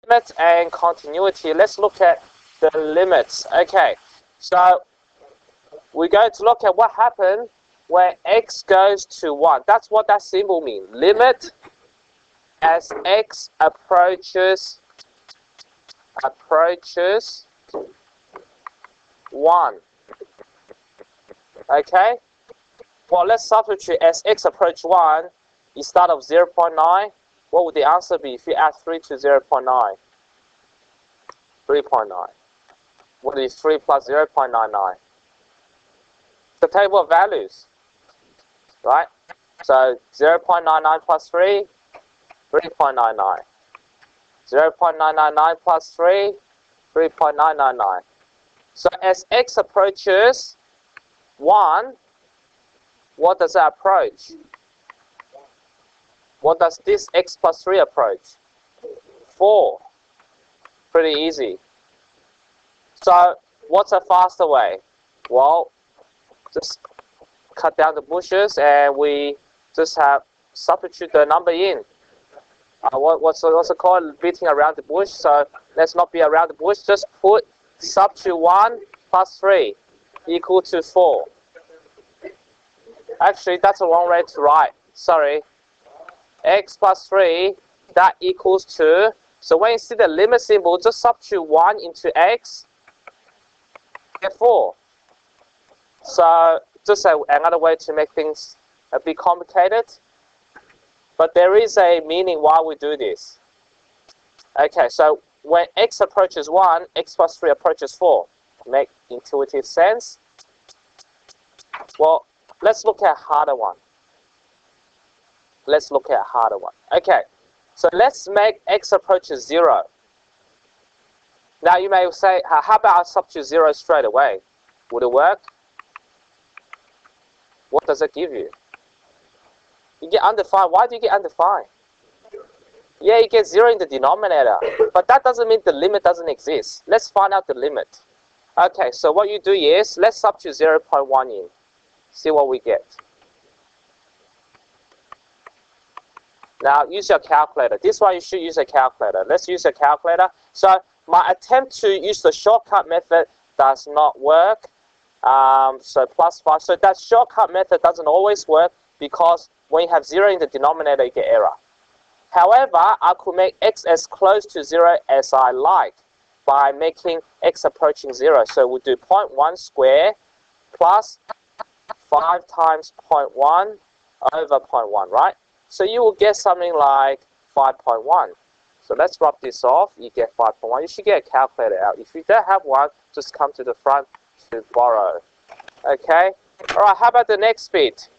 limit and continuity. Let's look at the limits. Okay, so we're going to look at what happened when x goes to 1. That's what that symbol means. Limit as x approaches 1. Okay? Well, let's substitute as x approach 1 instead of 0.9. What would the answer be if you add 3 to 0.9? 3.9. What is 3 plus 0.99? The table of values, right? So 0.99 plus 3, 3.99. 0.999 plus 3, 3.999. So as x approaches 1, what does it approach? What does this x plus 3 approach? 4. Pretty easy. So what's a faster way? Well, just cut down the bushes and we just have substitute the number in. What's it called? Beating around the bush. So let's not be around the bush. Just put substitute 1 plus 3 equal to 4. Actually, that's a wrong way to write. Sorry. X plus 3, that equals to, so when you see the limit symbol, just substitute 1 into x, get 4. So just another way to make things a bit complicated. But there is a meaning why we do this. Okay, so when x approaches 1, x plus 3 approaches 4. Make intuitive sense? Well, let's look at a harder one. Let's look at a harder one. Okay, so let's make x approaches 0. Now you may say, how about I substitute 0 straight away? Would it work? What does it give you? You get undefined. Why do you get undefined? Yeah, you get 0 in the denominator. But that doesn't mean the limit doesn't exist. Let's find out the limit. Okay, so what you do is, let's substitute 0.1 in. See what we get. Now, use your calculator. This one you should use a calculator. Let's use a calculator. So, my attempt to use the shortcut method does not work. So, plus 5. So, that shortcut method doesn't always work because when you have 0 in the denominator, you get error. However, I could make x as close to 0 as I like by making x approaching 0. So, we'll do 0.1 square plus 5 times 0.1 over 0.1, right? So you will get something like 5.1. So let's rub this off. You get 5.1. You should get a calculator out. If you don't have one, just come to the front to borrow. Okay? All right, how about the next bit?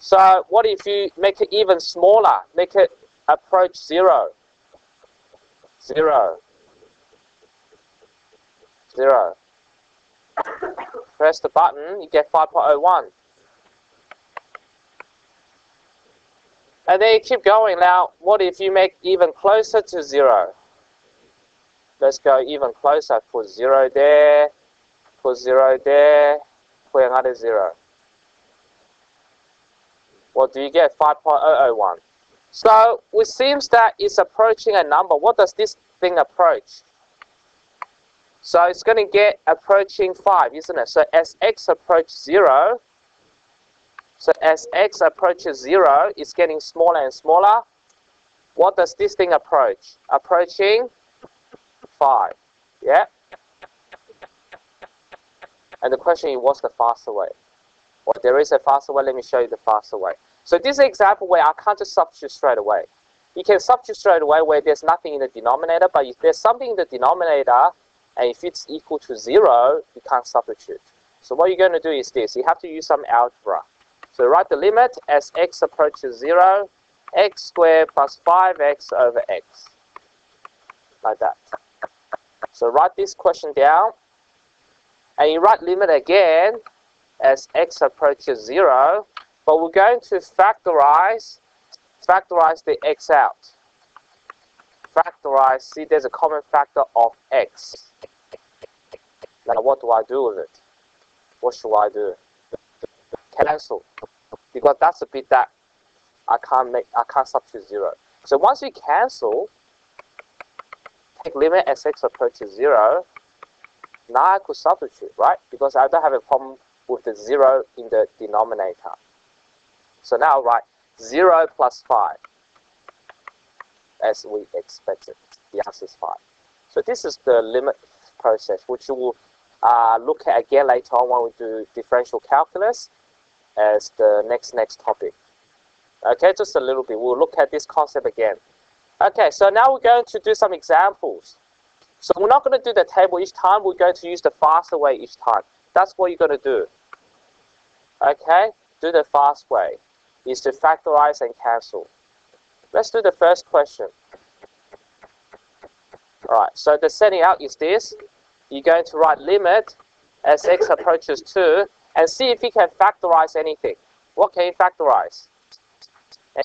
So what if you make it even smaller? Make it approach 0. 0. 0. Press the button, you get 5.01. And then you keep going. Now, what if you make even closer to 0? Let's go even closer. Put 0 there, put 0 there, put another 0. What do you get? 5.001. So, it seems that it's approaching a number. What does this thing approach? So, it's going to get approaching 5, isn't it? So, as x approaches 0, so as x approaches 0, it's getting smaller and smaller. What does this thing approach? Approaching 5. Yeah? And the question is, what's the faster way? Well, there is a faster way. Let me show you the faster way. So this is an example where I can't just substitute straight away. You can substitute straight away where there's nothing in the denominator, but if there's something in the denominator, and if it's equal to 0, you can't substitute. So what you're going to do is this. You have to use some algebra. So write the limit as x approaches 0, x squared plus 5x over x. Like that. So write this question down. And you write limit again as x approaches 0. But we're going to factorize the x out. Factorize, see there's a common factor of x. Now what do I do with it? What should I do? Cancel, because that's a bit that I can't substitute 0. So once you cancel, take take limit as x approaches 0, now I could substitute, right? Because I don't have a problem with the 0 in the denominator. So now I'll write 0 plus 5, as we expected. The answer is 5. So this is the limit process, which we will look at again later on when we do differential calculus as the next topic. Okay, just a little bit. We'll look at this concept again. Okay, so now we're going to do some examples. So we're not going to do the table each time. We're going to use the faster way each time. That's what you're going to do. Okay, do the fast way. Is to factorize and cancel. Let's do the first question. Alright, so the setting out is this. You're going to write limit as x approaches 2 and see if you can factorize anything. What can you factorize?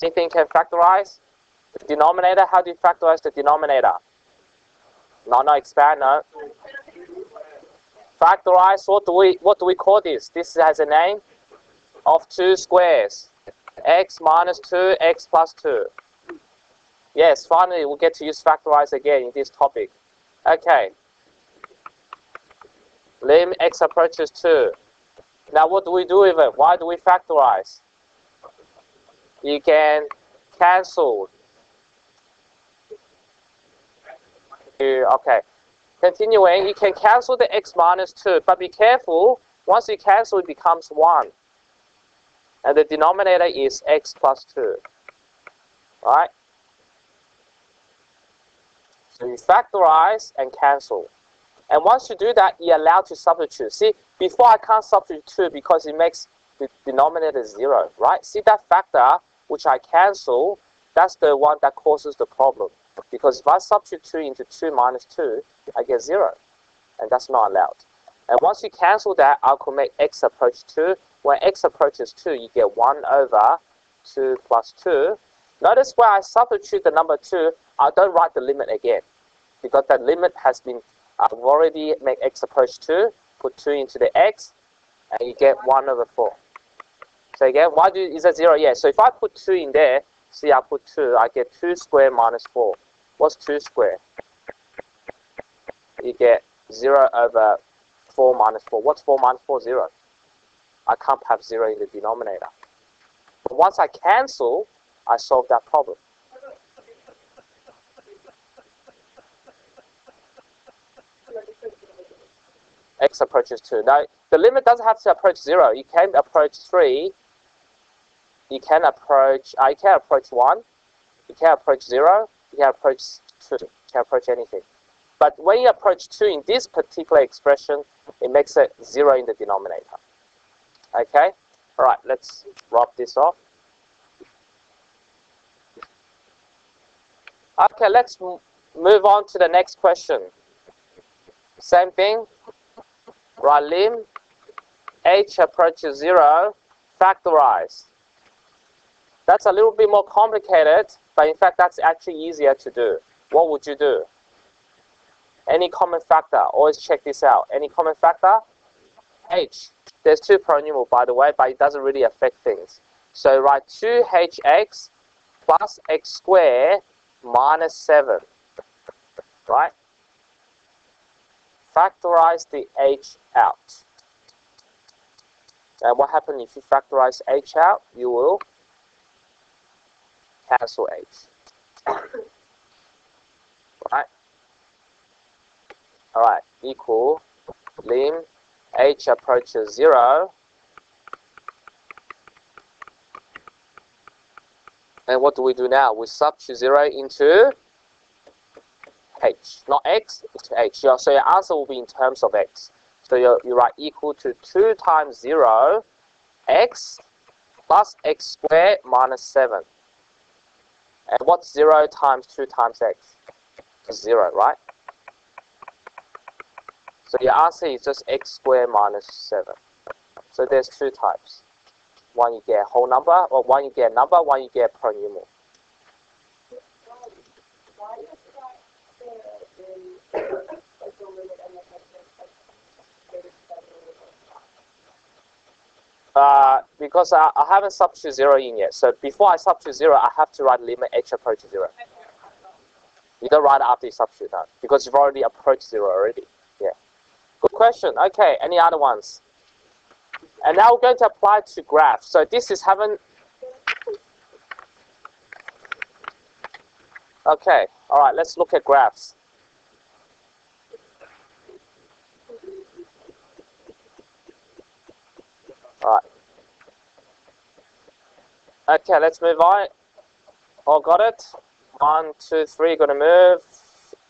Anything can factorize? The denominator, how do you factorize the denominator? No, expand, no. Factorize, what do we call this? This has a name of 2 squares. X minus 2, x plus 2. Yes, finally we'll get to use factorize again in this topic. Okay. Limit x approaches 2. Now what do we do with it? Why do we factorize? You can cancel. Okay. Continuing, you can cancel the x minus 2, but be careful. Once you cancel, it becomes 1. And the denominator is x plus 2. Right? So you factorize and cancel. And once you do that, you're allowed to substitute. See, before I can't substitute 2 because it makes the denominator 0. Right? See that factor, which I cancel, that's the one that causes the problem. Because if I substitute 2 into 2 minus 2, I get 0. And that's not allowed. And once you cancel that, I could make x approach 2. When x approaches 2, you get 1 over 2 plus 2. Notice where I substitute the number 2, I don't write the limit again. Because that limit has been, I've already made x approach 2, put 2 into the x, and you get 1 over 4. So again, is that 0? Yeah, so if I put 2 in there, see I put 2, I get 2 squared minus 4. What's 2 squared? You get 0 over 4 minus 4. What's 4 minus 4? 0. I can't have 0 in the denominator. But once I cancel, I solve that problem. X approaches 2. Now, the limit doesn't have to approach 0. You can approach 3. You can approach 1. You can approach 0. You can approach 2. You can approach anything. But when you approach 2 in this particular expression, it makes it 0 in the denominator. Okay? Alright, let's rub this off. Okay, let's move on to the next question. Same thing. Right, lim. H approaches 0. Factorize. That's a little bit more complicated, but in fact, that's actually easier to do. What would you do? Any common factor? Always check this out. Any common factor? H. There's 2 polynomial, by the way, but it doesn't really affect things. So write 2hx plus x squared minus 7. Right? Factorize the h out. And what happens if you factorize h out? You will cancel h. Right? Alright, equal lim h approaches 0. And what do we do now? We substitute 0 into h, not x, into h. So your answer will be in terms of x. So you write equal to 2 times 0, x plus x squared minus 7. And what's 0 times 2 times x? It's 0, right? So your answer is just x squared minus 7. So there's 2 types. One you get a whole number, or one you get a number, one you get a polynomial. Because I haven't substituted 0 in yet. So before I substitute 0, I have to write limit h approaches 0. You don't write it after you substitute that because you've already approached 0 already. Yeah. Good question. Okay, any other ones? And now we're going to apply to graph. So this is haven't. Okay, all right, let's look at graphs. All right. Okay, let's move on. All got it? 1, 2, 3, gonna move.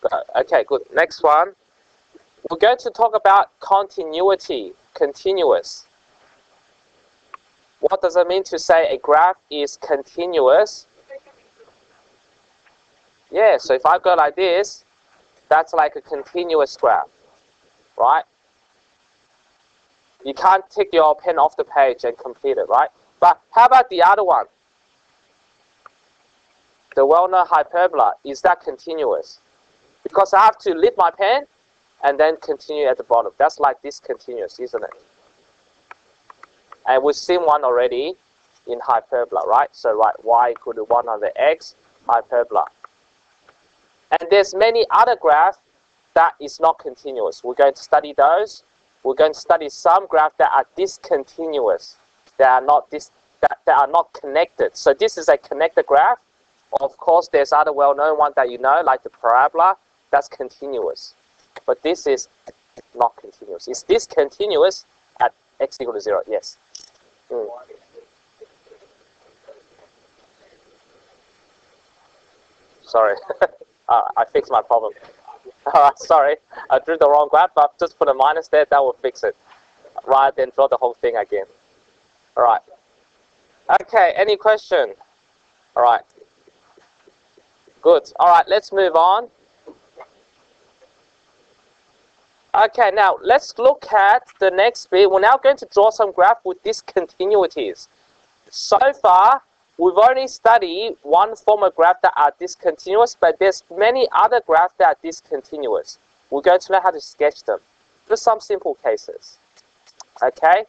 Go. Okay, good. Next one. We're going to talk about continuity, continuous. What does it mean to say a graph is continuous? Yeah, so if I go like this, that's like a continuous graph, right? You can't take your pen off the page and complete it, right? But how about the other one? The well-known hyperbola, is that continuous? Because I have to lift my pen and then continue at the bottom. That's like discontinuous, isn't it? And we've seen one already in hyperbola, right? So write y equal to 1 over x hyperbola. And there's many other graphs that is not continuous. We're going to study those. We're going to study some graphs that are discontinuous. They are not that are not connected. So this is a connected graph. Of course, there's other well-known ones that you know, like the parabola. That's continuous. But this is not continuous. Is this continuous at x equal to 0? Yes. Sorry. I fixed my problem. Sorry, I drew the wrong graph, but just put a minus there, that will fix it. Rather than draw the whole thing again. All right. Okay, any question? All right. Good. All right, let's move on. Okay, now let's look at the next bit. We're now going to draw some graph with discontinuities. So far, we've only studied one form of graph that are discontinuous, but there's many other graphs that are discontinuous. We're going to learn how to sketch them. Just some simple cases. Okay?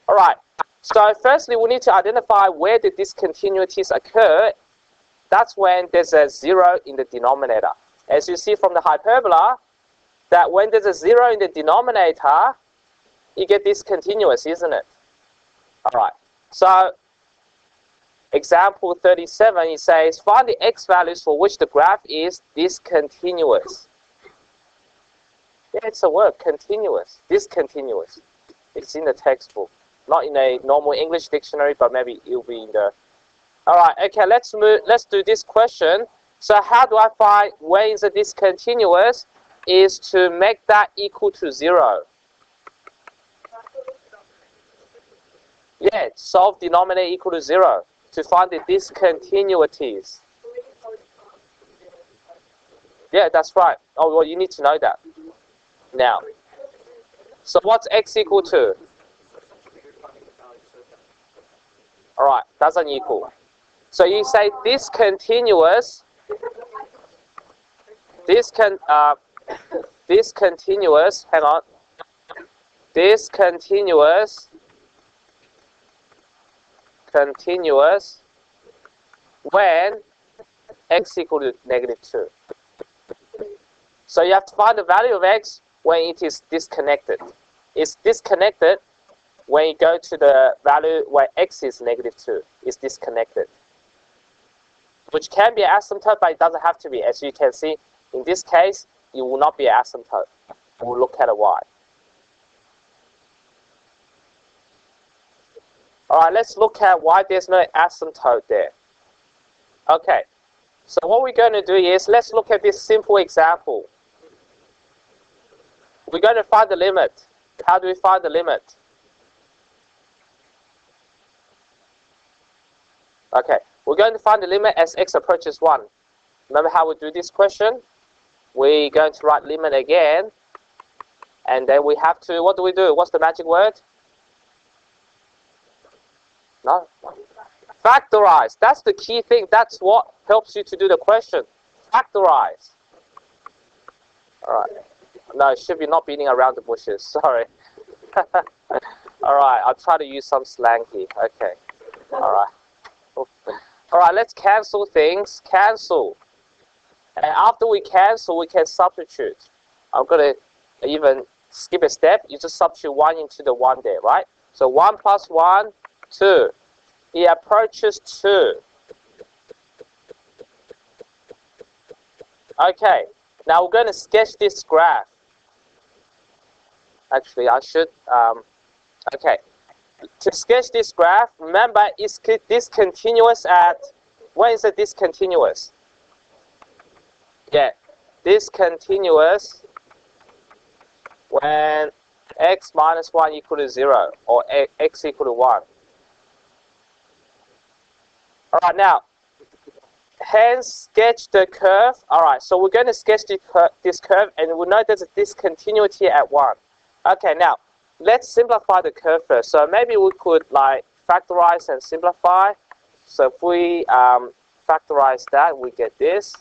All right. So firstly, we need to identify where the discontinuities occur. That's when there's a 0 in the denominator. As you see from the hyperbola, that when there's a 0 in the denominator, you get discontinuous, isn't it? All right. So example 37, it says, find the x values for which the graph is discontinuous. Yeah, it's a word, continuous, discontinuous. It's in the textbook. Not in a normal English dictionary, but maybe it'll be in the... All right, okay, let's do this question. So how do I find when is it discontinuous? Is to make that equal to 0. Yeah, solve denominator equal to 0 to find the discontinuities. Yeah, that's right. Oh, well, you need to know that. Now, so what's x equal to? All right, doesn't equal. So you say discontinuous. Discontinuous. Hang on. Discontinuous. Continuous when x equal to -2. So you have to find the value of x when it is disconnected. It's disconnected when you go to the value where x is -2. It's disconnected. Which can be an asymptote, but it doesn't have to be. As you can see, in this case, it will not be an asymptote. We'll look at a y. All right, let's look at why there's no asymptote there. Okay, so what we're going to do is, let's look at this simple example. We're going to find the limit. How do we find the limit? Okay, we're going to find the limit as x approaches 1. Remember how we do this question? We're going to write limit again. And then we have to, what do we do? What's the magic word? No? Factorize. That's the key thing. That's what helps you to do the question. Factorize. All right. No, it should be not beating around the bushes. Sorry. All right. I'll try to use some slang here. Okay. All right. All right. Let's cancel things. Cancel. And after we cancel, we can substitute. I'm going to even skip a step. You just substitute 1 into the 1 there, right? So 1 plus 1, 2. It approaches 2. Okay, now we're going to sketch this graph. Actually, I should, okay. To sketch this graph, remember, it's discontinuous at, when is it discontinuous? Yeah, discontinuous when x minus 1 equal to 0 or x equal to 1. All right, now, hence sketch the curve. All right, so we're going to sketch this curve, and we know there's a discontinuity at 1. Okay, now, let's simplify the curve first. So maybe we could like factorize and simplify. So if we factorize that, we get this.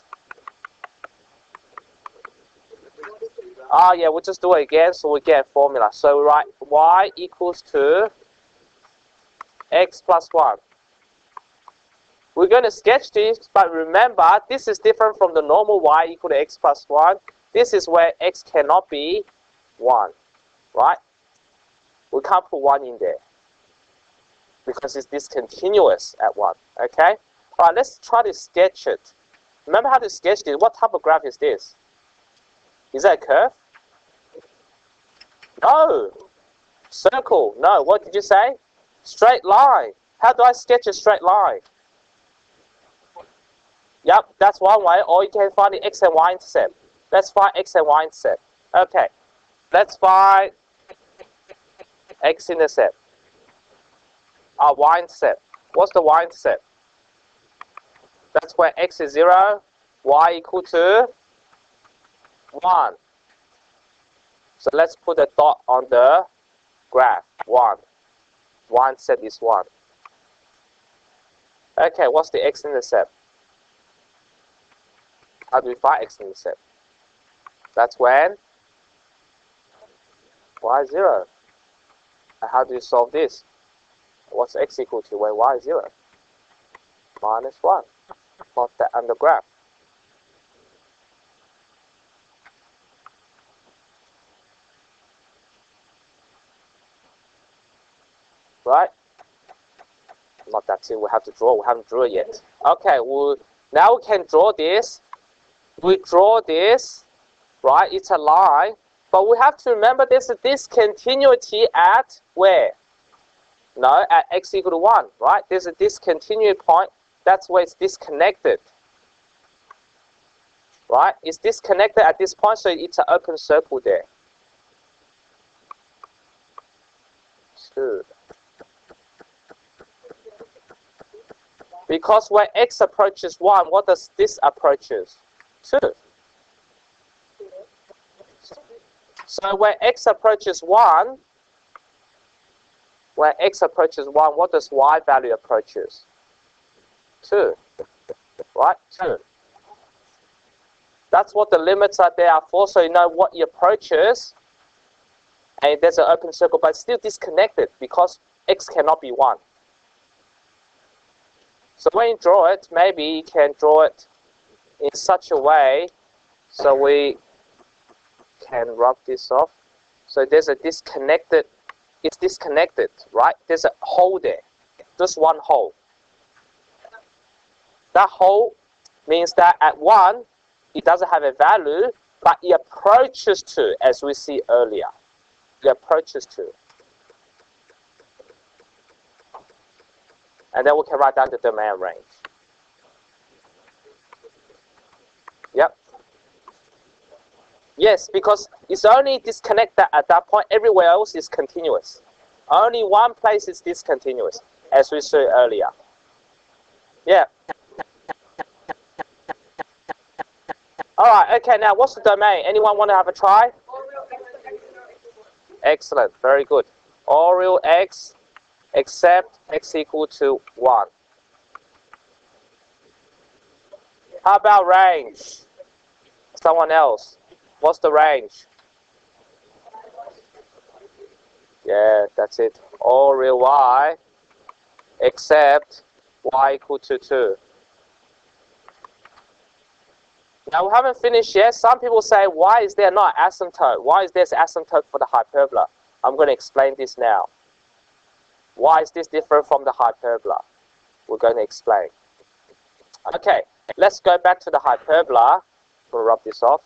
Oh yeah, we'll just do it again, so we get a formula. So we write y equals to x plus 1. We're going to sketch this, but remember, this is different from the normal y equal to x plus 1. This is where x cannot be 1, right? We can't put 1 in there because it's discontinuous at 1, okay? All right, let's try to sketch it. Remember how to sketch this? What type of graph is this? Is that a curve? No. Circle. No. What did you say? Straight line. How do I sketch a straight line? Yep, that's one way. Or you can find the x and y intercept. Let's find x and y intercept. Okay. Let's find x-intercept. Y-intercept. What's the y-intercept? That's where x is 0, y equal to 1. So let's put a dot on the graph. 1. Y-intercept is 1. Okay, what's the x-intercept? How do we find x-intercept? That's when y is 0. And how do you solve this? What's x equal to when y is 0? Minus 1. Plot that on the graph. Right? Not that's it. We have to draw. We haven't drawn it yet. Okay. Now we can draw this. We draw this. Right? It's a line. But we have to remember there's a discontinuity at where? No, at x equal to 1. Right? There's a discontinuity point. That's where it's disconnected. Right? It's disconnected at this point, so it's an open circle there. 2. Because when x approaches 1, what does this approaches? 2. So when x approaches 1, what does y value approaches? 2. Right? 2. That's what the limits are there for, so you know what it approaches. And there's an open circle, but it's still disconnected because x cannot be 1. So when you draw it, maybe you can draw it in such a way so we can rub this off. So there's a disconnected, it's disconnected, right? There's a hole there, just one hole. That hole means that at 1, it doesn't have a value, but it approaches 2, as we see earlier. It approaches 2. And then we can write down the domain range. Yep. Yes, because it's only disconnected at that point. Everywhere else is continuous. Only one place is discontinuous, as we saw earlier. Yeah. All right. Okay. Now, what's the domain? Anyone want to have a try? Excellent. Very good. All real x except x equal to 1. How about range? Someone else. What's the range? Yeah, that's it. All real y except y equal to 2. Now we haven't finished yet. Some people say, why is there not asymptote? Why is there asymptote for the hyperbola? I'm going to explain this now. Why is this different from the hyperbola? We're going to explain. Okay, let's go back to the hyperbola. I'm going to rub this off.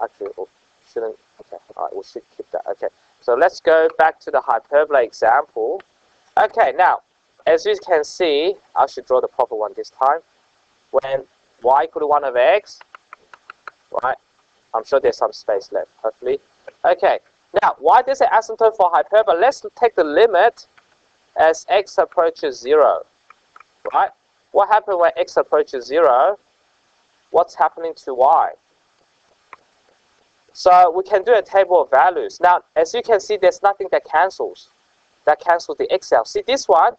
Actually, shouldn't. Okay, all right, we should keep that. Okay, so let's go back to the hyperbola example. Okay, now, as you can see, I should draw the proper one this time. When y equal to 1 over x, right? I'm sure there's some space left, hopefully. Okay, now, why there's an asymptote for hyperbola? Let's take the limit as x approaches 0, right? What happens when x approaches 0? What's happening to y? So we can do a table of values. Now, as you can see, there's nothing that cancels. That cancels the xl. See, this one,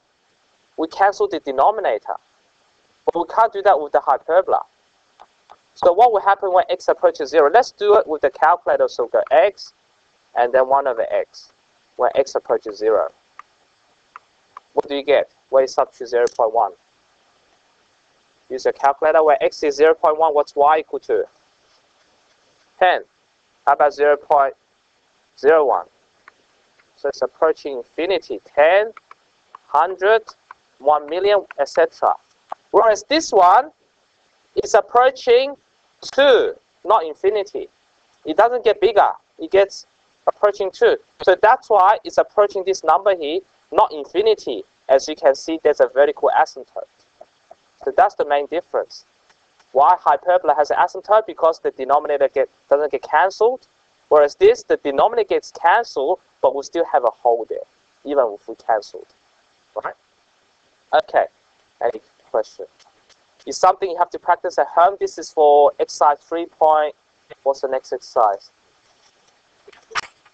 we cancel the denominator. But we can't do that with the hyperbola. So what will happen when x approaches 0? Let's do it with the calculator. So we'll go x, and then 1 over x, when x approaches 0. What do you get? When it's up to 0.1. Use your calculator. Where x is 0.1, what's y equal to? 10. How about 0.01? So it's approaching infinity. 10, 100, 1 million, etc. Whereas this one is approaching 2, not infinity. It doesn't get bigger. It gets approaching 2. So that's why it's approaching this number here, not infinity. As you can see, there's a vertical asymptote. So that's the main difference. Why hyperbola has an asymptote? Because the denominator doesn't get cancelled. Whereas this, the denominator gets cancelled, but we still have a hole there, even if we cancelled. Right? Okay. Any question? It's something you have to practice at home. This is for exercise 3. What's the next exercise?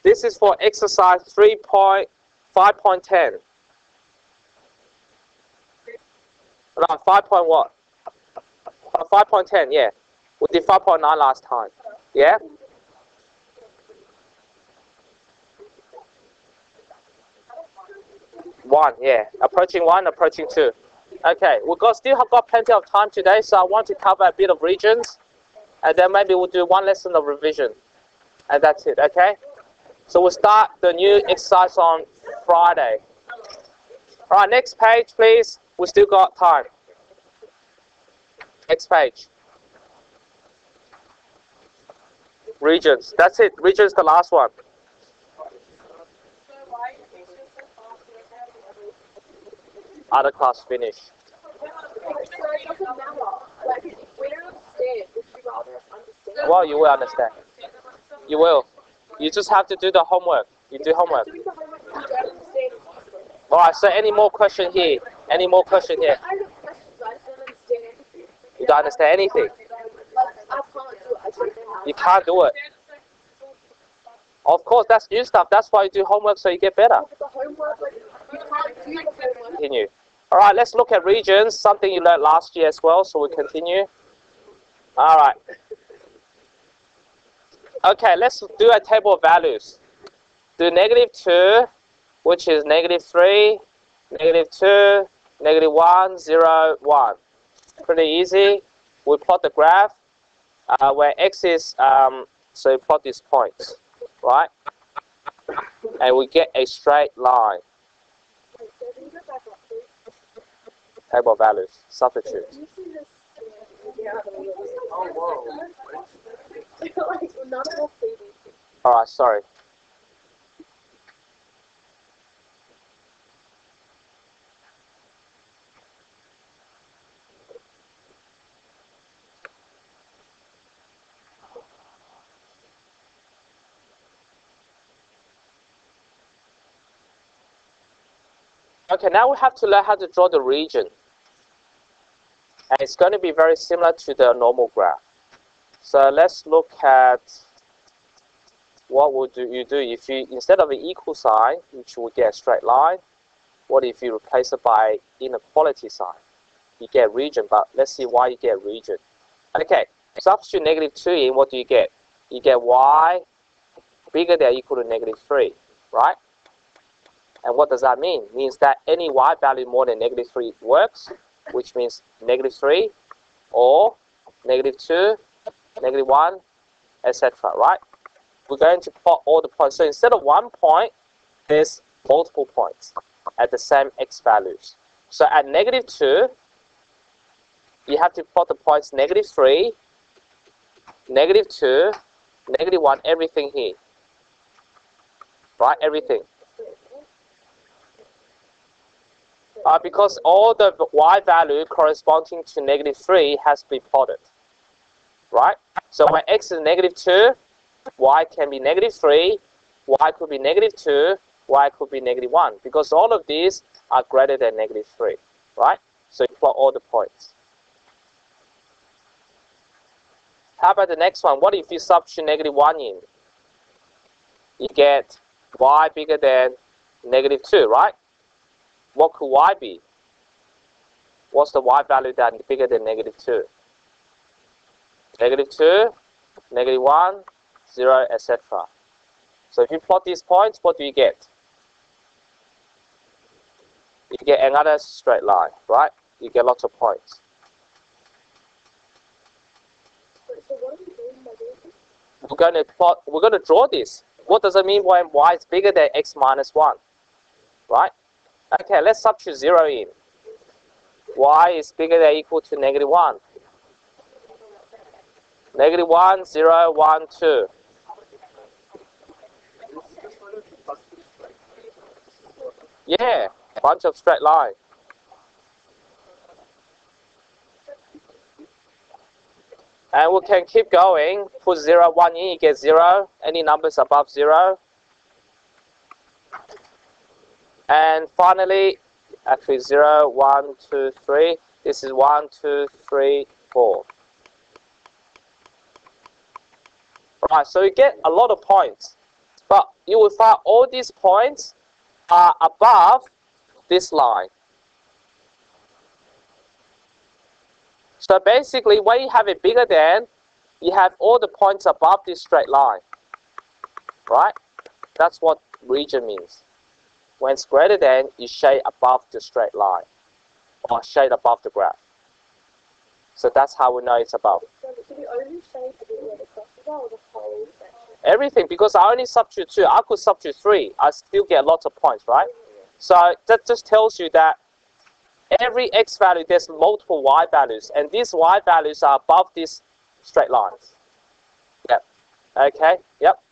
This is for exercise 3.5.10. No, 5. What? 5.10, yeah. We did 5.9 last time. Yeah? One, yeah. Approaching 1, approaching 2. Okay, still have got plenty of time today, so I want to cover a bit of regions, and then maybe we'll do one lesson of revision, and that's it, okay? So we'll start the new exercise on Friday. All right, next page, please. We still got time. Next page. Regions. That's it. Regions, the last one. Other class finish. Well, you will understand. You will. You just have to do the homework. You do homework. All right. So, any more question here? Any more question here? You don't understand anything. You can't do it. Of course, that's new stuff. That's why you do homework, so you get better. Continue. All right, let's look at regions, something you learned last year as well, so we continue. All right. Okay, let's do a table of values. Do -2, which is -3, -2, -1, 0, 1. Pretty easy. We plot the graph where x is, so we plot these points, right? And we get a straight line. Table of values, substitute. All right, sorry. Okay, now we have to learn how to draw the region. And it's going to be very similar to the normal graph. So let's look at what would you do if you, instead of an equal sign, which would get a straight line, what if you replace it by inequality sign? You get region, but let's see why you get region. Okay, substitute -2 in, what do you get? You get y bigger than or equal to -3, right? And what does that mean? It means that any y value more than -3 works, which means -3 or -2, -1, etc. Right? We're going to plot all the points. So instead of one point, there's multiple points at the same x values. So at -2, you have to plot the points -3, -2, -1, everything here. Right? Everything. Because all the y value corresponding to -3 has to be plotted. Right? So when x is -2, y can be -3, y could be -2, y could be -1, because all of these are greater than -3, right? So you plot all the points. How about the next one? What if you substitute -1 in? You get y bigger than -2, right? What could y be? What's the y value that is bigger than -2? -2, -1, 0, etc. So if you plot these points, what do you get? You get another straight line, right? You get lots of points. So what are we doing by this? We're going to draw this. What does it mean when y is bigger than x minus 1? Right? Okay, let's substitute 0 in. Y is bigger than or equal to -1. -1, 0, 1, 2. Yeah, bunch of straight line. And we can keep going. Put 0, 1 in, you get 0. Any numbers above 0. And finally, actually 0, 1, 2, 3. This is 1, 2, 3, 4. Right, so you get a lot of points. But you will find all these points are above this line. So basically, when you have it bigger than, you have all the points above this straight line. Right? That's what region means. When it's greater than, you shade above the straight line. Or shade above the graph. So that's how we know it's above. So do we only shade the bit where the crosses are, or the whole section? Everything, because I only substitute 2. I could substitute 3. I still get lots of points, right? So that just tells you that every x value, there's multiple y values. And these y values are above these straight lines. Yep. Okay. Yep.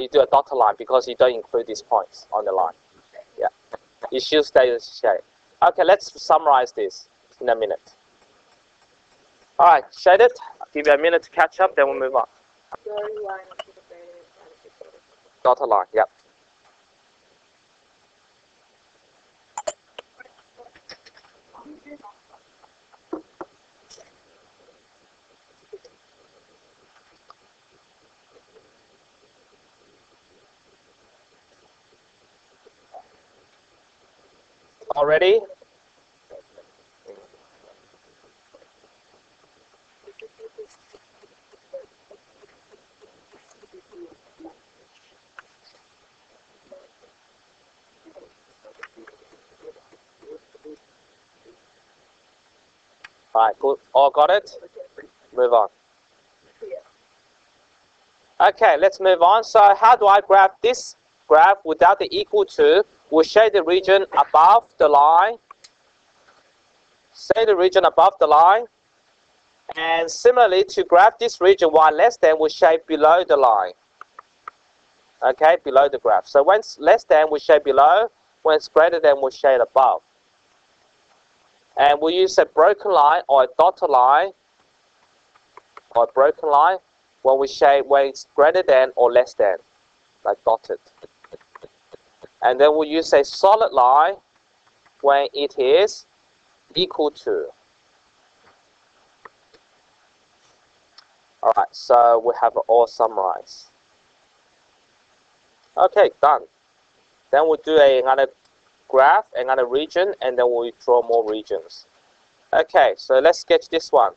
You do a dotted line because you don't include these points on the line. Yeah. You should stay the shape. Okay, let's summarize this in a minute. All right, shade it. I'll give you a minute to catch up, then we'll move on. Drawing line up to the brain and Dotted line, yep. All ready? All right, good. All got it? Move on. Okay, let's move on. So how do I graph this graph without the equal to? We'll shade the region above the line. Say the region above the line. And similarly, to graph this region y less than, we'll shade below the line. Okay, below the graph. So when it's less than, we shade below. When it's greater than, we'll shade above. And we'll use a broken line or a dotted line or a broken line when we shade when it's greater than or less than, like dotted. And then we'll use a solid line when it is equal to. All right, so we have it all summarized. Okay, done. Then we'll do another graph, another region, and then we'll draw more regions. Okay, so let's sketch this one.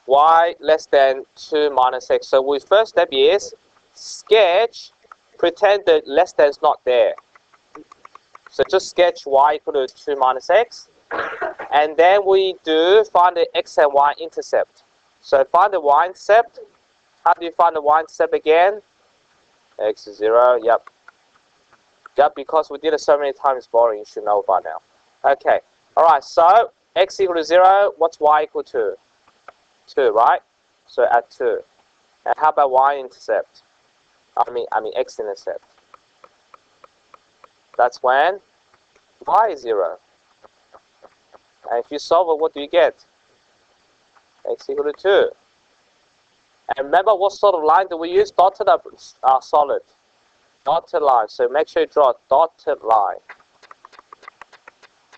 Y less than 2 minus x. So the first step is sketch, pretend that less than is not there. So just sketch y equal to 2 minus x. And then we do find the x and y intercept. So find the y-intercept. How do you find the y-intercept again? X is 0, yep. Yep, because we did it so many times, boring, you should know by now. Okay, alright, so x equal to 0, what's y equal to? 2, right? So at 2. And how about y-intercept? I mean x-intercept. That's when y is 0. And if you solve it, what do you get? X equal to 2. And remember what sort of line do we use? Dotted up solid. Dotted line. So make sure you draw a dotted line.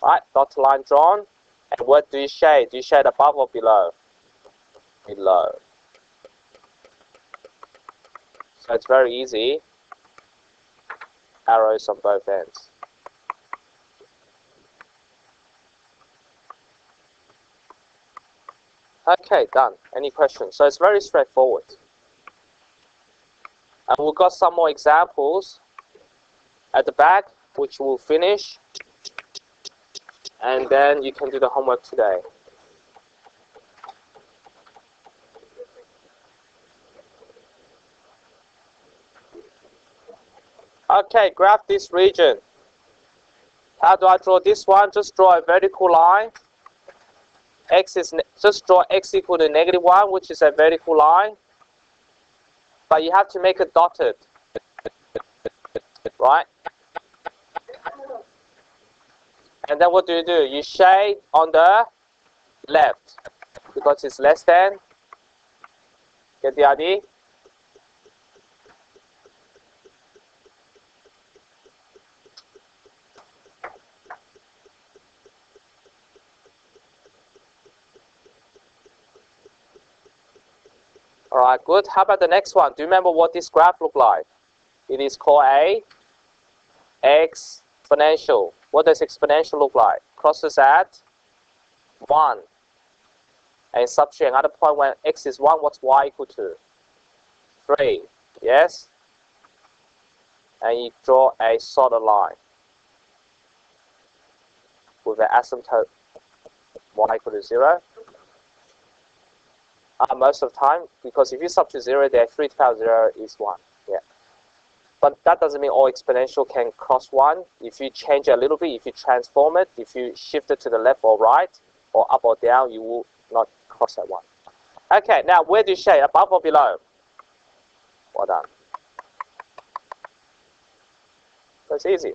Right, dotted line drawn. And what do you shade? Do you shade above or below? Below. So it's very easy. Arrows on both ends. Okay, done. Any questions? So it's very straightforward. And we've got some more examples at the back, which we'll finish. And then you can do the homework today. Okay, graph this region. How do I draw this one? Just draw a vertical line. Just draw x equal to -1, which is a vertical line. But you have to make it dotted. Right? And then what do? You shade on the left. Because it's less than. Get the idea? Alright, good. How about the next one? Do you remember what this graph looked like? It is called a exponential. What does exponential look like? Crosses at 1. And substitute another point when x is 1, what's y equal to? 3. Yes? And you draw a solid line with an asymptote y equal to 0. Most of the time, because if you substitute 0 there, 3 to the power 0 is 1. Yeah. But that doesn't mean all exponential can cross 1. If you change it a little bit, if you transform it, if you shift it to the left or right, or up or down, you will not cross that 1. Okay, now where do you shade? Above or below? Well done. That's easy.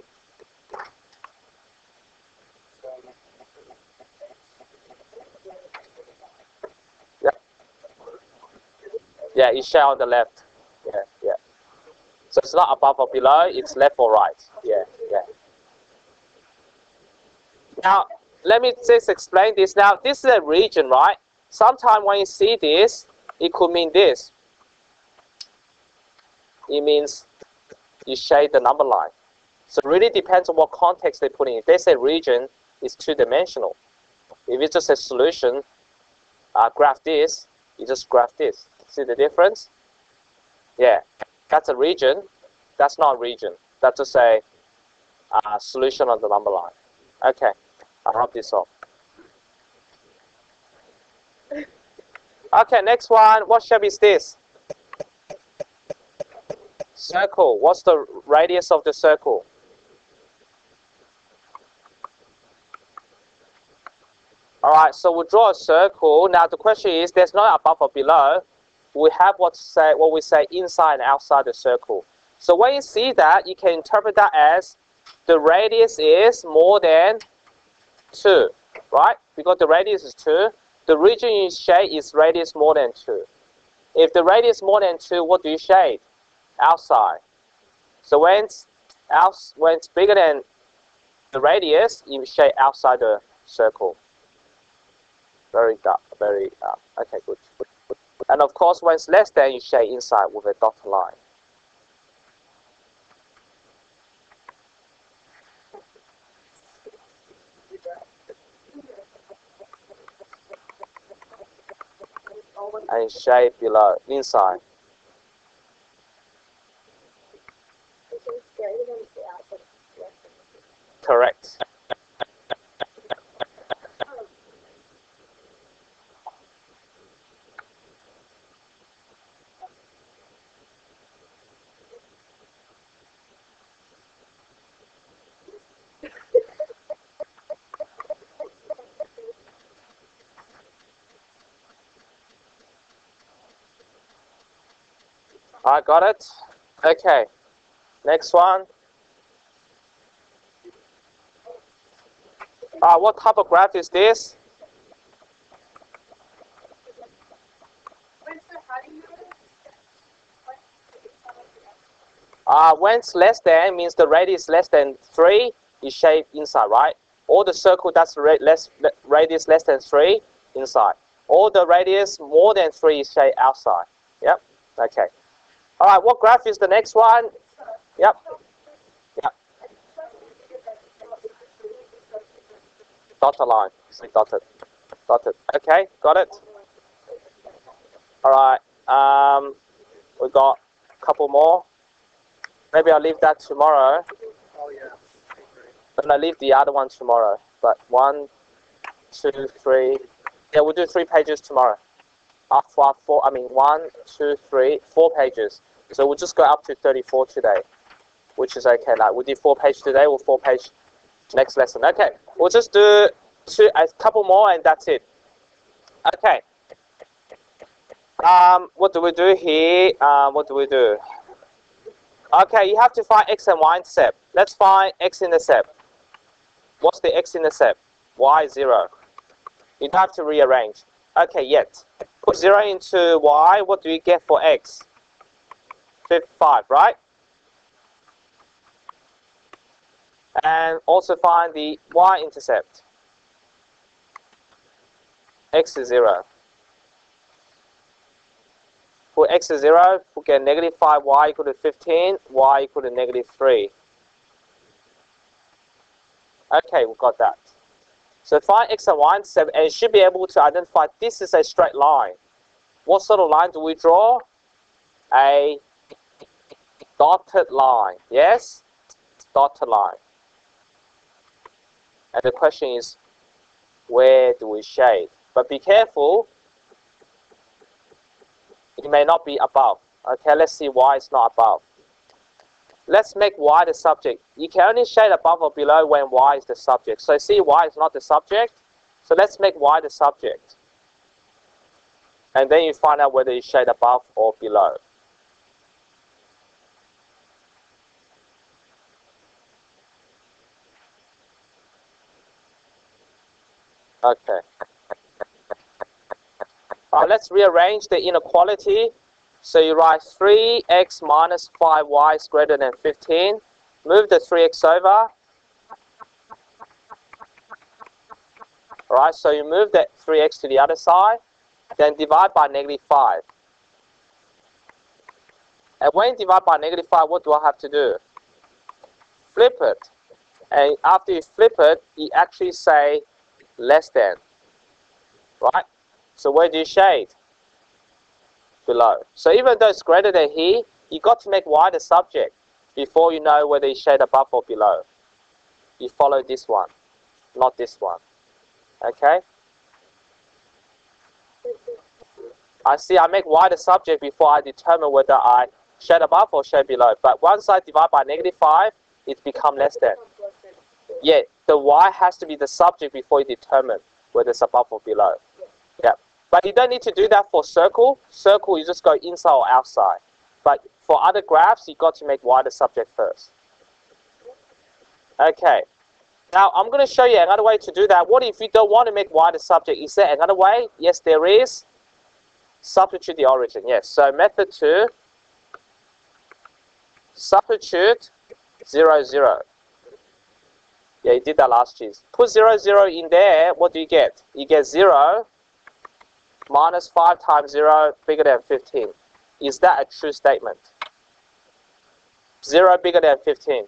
Yeah. Yeah, you shade on the left. Yeah, yeah. So it's not above or below, it's left or right. Yeah, yeah. Now, let me just explain this. Now, this is a region, right? Sometimes when you see this, it could mean this. It means you shade the number line. So it really depends on what context they put in. If they say region, it's two-dimensional. If it's just a solution, graph this, you just graph this. See the difference? Yeah, that's a region. That's not a region. That's just a solution of the number line. Okay, I'll rub this off. Okay, next one. What shape is this? Circle. What's the radius of the circle? Alright, so we'll draw a circle. Now the question is, there's no above or below. We have what we say inside and outside the circle. So when you see that, you can interpret that as the radius is more than 2, right? Because the radius is 2. The region you shade is radius more than 2. If the radius more than 2, what do you shade? Outside. So when it's bigger than the radius, you shade outside the circle. Very dark, okay, good. And of course, when it's less than, you shade inside with a dotted line. And shade below, inside. Correct. I got it. Okay. Next one. What type of graph is this? When it's less than means the radius less than 3 is shaped inside, right? Or the circle that's radius less than 3 inside. Or the radius more than 3 is shaped outside. Yep. Okay. All right. What graph is the next one? Yep. Yep. Dotted line. See, dotted. Dotted. Okay. Got it. All right. We got a couple more. Maybe I'll leave that tomorrow. Oh yeah. And I'll leave the other one tomorrow. But 1, 2, 3. Yeah, we'll do 3 pages tomorrow. 1, 2, 3, 4 pages. So we'll just go up to 34 today, which is okay. Like we did 4 pages today, or 4 page next lesson. Okay, we'll just do a couple more, and that's it. Okay. What do we do here? What do we do? Okay, you have to find x and y intercept. Let's find x-intercept. What's the x-intercept? Y 0. You don't have to rearrange. Okay, yet. Put 0 into y. What do you get for x? 55, right? And also find the y-intercept. X is 0. For x is 0, we get negative 5, y equal to 15, y equal to negative 3. Okay, we got that. So find x and y intercept, and you should be able to identify this is a straight line. What sort of line do we draw? A dotted line. Yes? Dotted line. And the question is, where do we shade? But be careful. It may not be above. Okay, let's see why it's not above. Let's make y the subject. You can only shade above or below when y is the subject. So see, y is not the subject. So let's make y the subject. And then you find out whether you shade above or below. Okay. Let's rearrange the inequality. So you write 3x minus 5y is greater than 15. Move the 3x over. Alright, so you move that 3x to the other side. Then divide by negative 5. And when you divide by negative 5, what do I have to do? Flip it. And after you flip it, you actually say less than. Right? So where do you shade? Below. So even though it's greater than here, you got to make y the subject before you know whether you shade above or below. You follow this one, not this one. Okay? I make y the subject before I determine whether I shade above or shade below. But once I divide by negative 5, it becomes less than. Yeah, the y has to be the subject before you determine whether it's above or below. Yeah. But you don't need to do that for circle. Circle, you just go inside or outside. But for other graphs, you got to make y the subject first. Okay. Now, I'm going to show you another way to do that. What if you don't want to make y the subject? Is there another way? Yes, there is. Substitute the origin. Yes. So method 2, substitute 0, 0. Yeah, you did that last year. Put 0, 0 in there. What do you get? You get 0 minus 5 times 0 bigger than 15. Is that a true statement? 0 bigger than 15.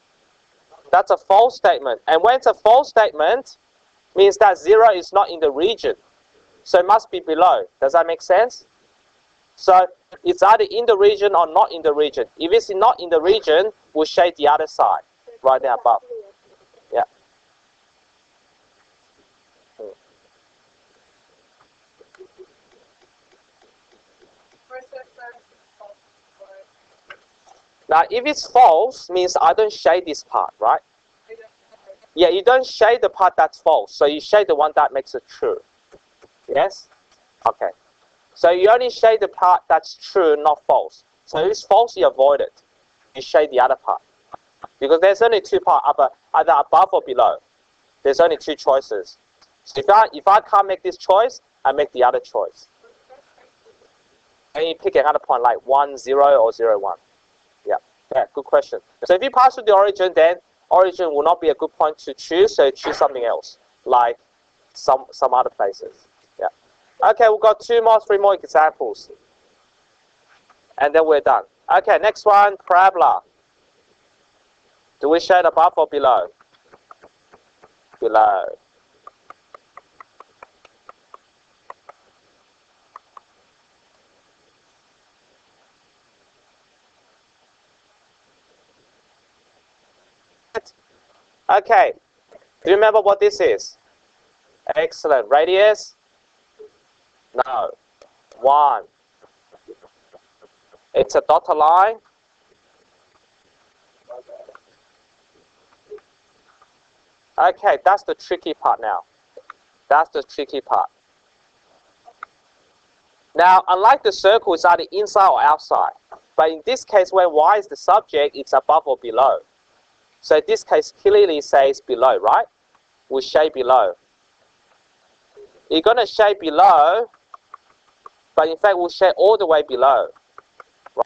That's a false statement. And when it's a false statement, means that 0 is not in the region. So it must be below. Does that make sense? So it's either in the region or not in the region. If it's not in the region, we'll shade the other side, right there above. Yeah. Now, if it's false, means I don't shade this part, right? Yeah, you don't shade the part that's false. So you shade the one that makes it true. Yes? Okay. So you only shade the part that's true, not false. So if it's false, you avoid it. You shade the other part. Because there's only two parts, either above or below. There's only two choices. So if I can't make this choice, I make the other choice. And you pick another point like 1, 0 or 0, 1. Yeah, good question. So if you pass through the origin, then origin will not be a good point to choose, so choose something else, like some other places. Yeah. Okay, we've got 3 more examples. And then we're done. Okay, next one, parabola. Do we shade above or below? Below. Okay, do you remember what this is? Excellent. Radius? No. 1. It's a dotted line. Okay, that's the tricky part now. That's the tricky part. Now, unlike the circle, it's either inside or outside. But in this case, when y is the subject, it's above or below. So in this case, clearly says below, right? We'll shade below. You're going to shade below, but in fact, we'll shade all the way below,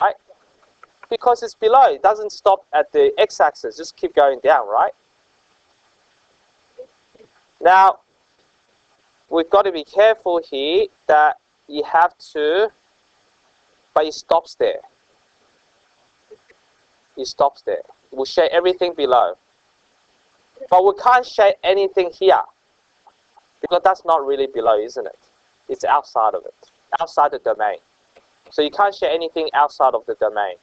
right? Because it's below. It doesn't stop at the x-axis. Just keep going down, right? Now, we've got to be careful here that you have to, but it stops there. It stops there. We'll shade everything below. But we can't shade anything here. Because that's not really below, isn't it? It's outside of it. Outside the domain. So you can't shade anything outside of the domain.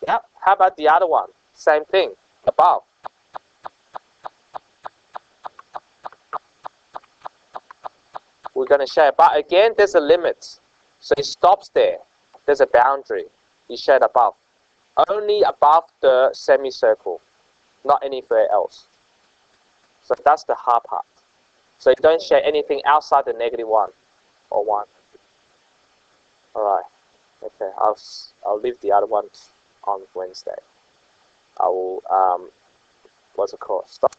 Yeah. How about the other one? Same thing. Above. We're going to shade. But again, there's a limit. So it stops there. There's a boundary. You shade above. Only above the semicircle. Not anywhere else. So that's the hard part. So you don't shade anything outside the -1 or 1. Alright. Okay, I'll leave the other one on Wednesday. I will, what's it called? Stop.